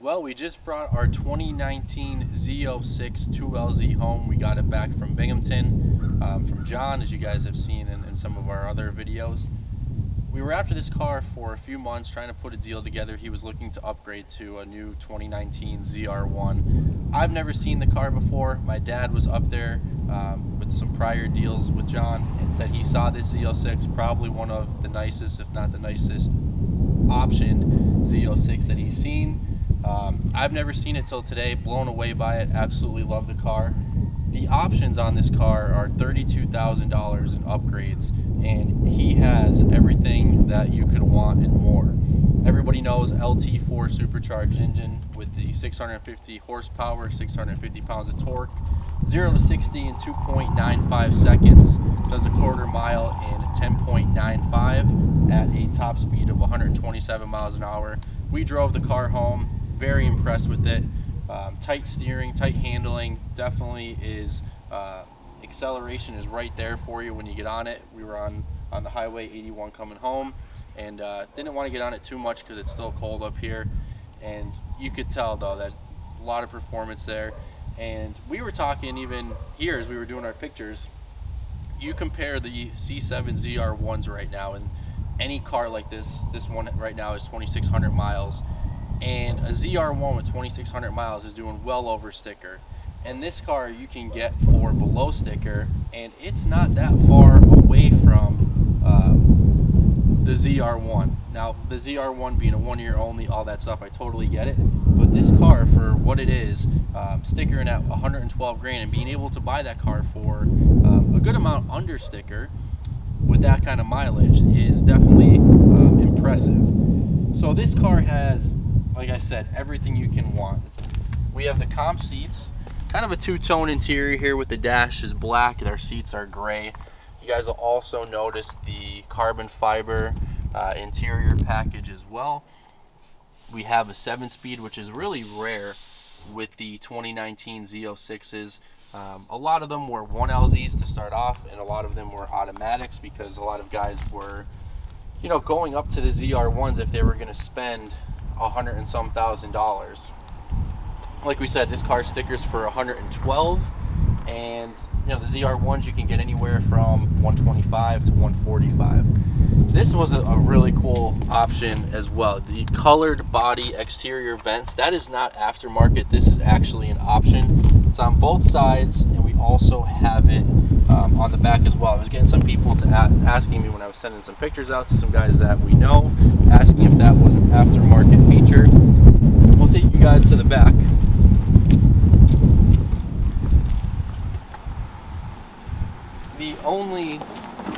Well, we just brought our 2019 Z06 2LZ home. We got it back from Binghamton, from John, as you guys have seen in some of our other videos. We were after this car for a few months trying to put a deal together. He was looking to upgrade to a new 2019 ZR1. I've never seen the car before. My dad was up there with some prior deals with John and said he saw this Z06, probably one of the nicest, if not the nicest, optioned Z06 that he's seen. I've never seen it till today, blown away by it, absolutely love the car. The options on this car are $32,000 in upgrades, and he has everything that you could want and more. Everybody knows LT4 supercharged engine with the 650 horsepower, 650 pounds of torque, 0 to 60 in 2.95 seconds, does a quarter mile in 10.95 at a top speed of 127 miles an hour. We drove the car home. Very impressed with it. Tight steering, tight handling, definitely is, acceleration is right there for you when you get on it. We were on the Highway 81 coming home, and didn't want to get on it too much because it's still cold up here, and you could tell though that a lot of performance there. And we were talking even here as we were doing our pictures, you compare the C7 ZR1s right now, and any car like this one right now is 2,600 miles. And a ZR1 with 2,600 miles is doing well over sticker. And this car you can get for below sticker, and it's not that far away from the ZR1. Now, the ZR1 being a 1 year only, all that stuff, I totally get it. But this car, for what it is, stickering at 112 grand and being able to buy that car for a good amount under sticker with that kind of mileage is definitely impressive. So this car has, like I said, everything you can want. We have the comp seats, kind of a two-tone interior here with the dash is black and our seats are gray. You guys will also notice the carbon fiber interior package as well. We have a 7-speed, which is really rare with the 2019 Z06s. A lot of them were 1LZs to start off, and a lot of them were automatics because a lot of guys were, you know, going up to the ZR1s if they were going to spend $100 and some thousand. Like we said, this car stickers for 112, and you know the ZR1s you can get anywhere from 125 to 145. This was a really cool option as well. The colored body exterior vents, that is not aftermarket. This is actually an option. It's on both sides, and we also have it on the back as well. I was getting some people to asking me when I was sending some pictures out to some guys that we know, asking if that was an aftermarket feature. We'll take you guys to the back. The only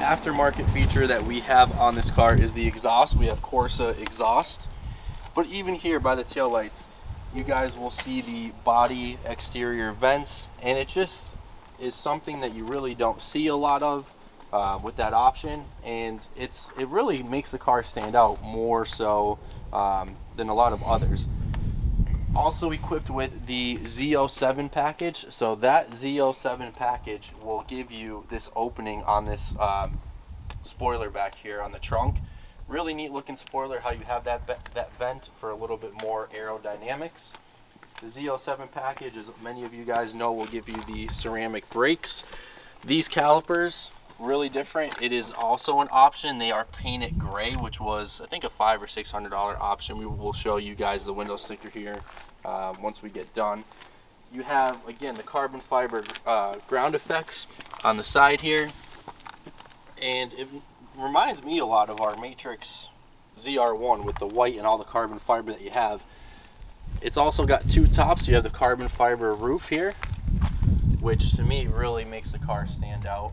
aftermarket feature that we have on this car is the exhaust. We have Corsa exhaust, but even here by the taillights, you guys will see the body exterior vents, and it just is something that you really don't see a lot of with that option, and it really makes the car stand out more so than a lot of others. Also equipped with the Z07 package, so that Z07 package will give you this opening on this spoiler back here on the trunk. Really neat looking spoiler, how you have that vent for a little bit more aerodynamics. The Z07 package, as many of you guys know, will give you the ceramic brakes. These calipers, really different. It is also an option. They are painted gray, which was I think a $500 or $600 option. We will show you guys the window sticker here once we get done. You have, again, the carbon fiber ground effects on the side here, and it reminds me a lot of our Matrix ZR1 with the white and all the carbon fiber that you have. It's also got two tops. You have the carbon fiber roof here, which to me really makes the car stand out.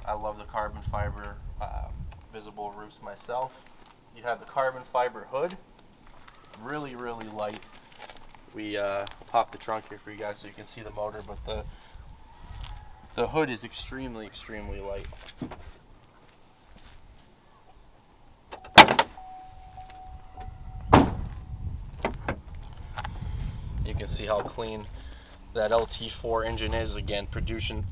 I love the carbon fiber visible roofs myself. You have the carbon fiber hood, really light. We popped the trunk here for you guys so you can see the motor, but the hood is extremely light. You can see how clean that LT4 engine is. Again, producing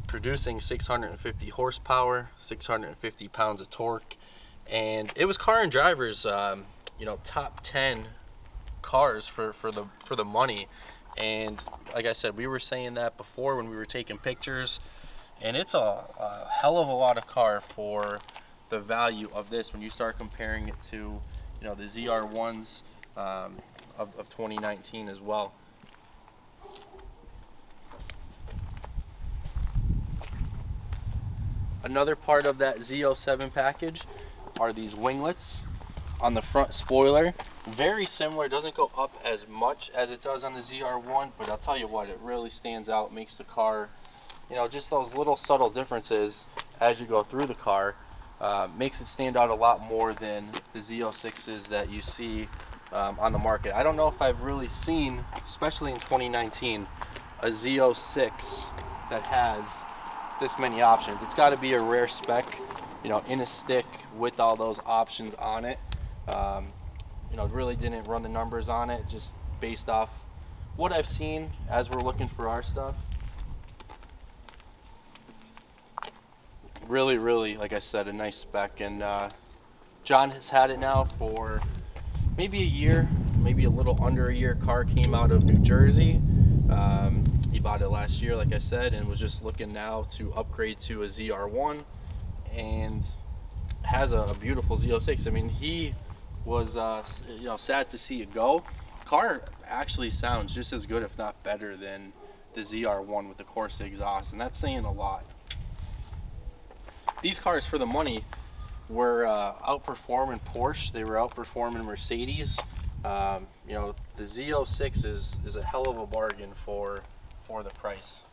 650 horsepower, 650 pounds of torque, and it was Car and Driver's top 10 cars for the money. And like I said, we were saying that before when we were taking pictures, and it's a hell of a lot of car for the value of this when you start comparing it to the ZR1s of 2019 as well. Another part of that Z07 package are these winglets on the front spoiler. Very similar, doesn't go up as much as it does on the ZR1, but I'll tell you what, it really stands out, makes the car, just those little subtle differences as you go through the car, makes it stand out a lot more than the Z06s that you see on the market. I don't know if I've really seen, especially in 2019, a Z06 that has this many options. It's got to be a rare spec, in a stick with all those options on it. Really didn't run the numbers on it, just based off what I've seen as we're looking for our stuff. Really, like I said, a nice spec, and John has had it now for maybe a year, maybe a little under a year. Car came out of New Jersey. He bought it last year, like I said, and was just looking now to upgrade to a ZR1, and has a beautiful Z06. I mean, he was sad to see it go. Car actually sounds just as good, if not better, than the ZR1 with the Corsa exhaust, and that's saying a lot. These cars, for the money, were outperforming Porsche. They were outperforming Mercedes. The Z06 is a hell of a bargain for the price.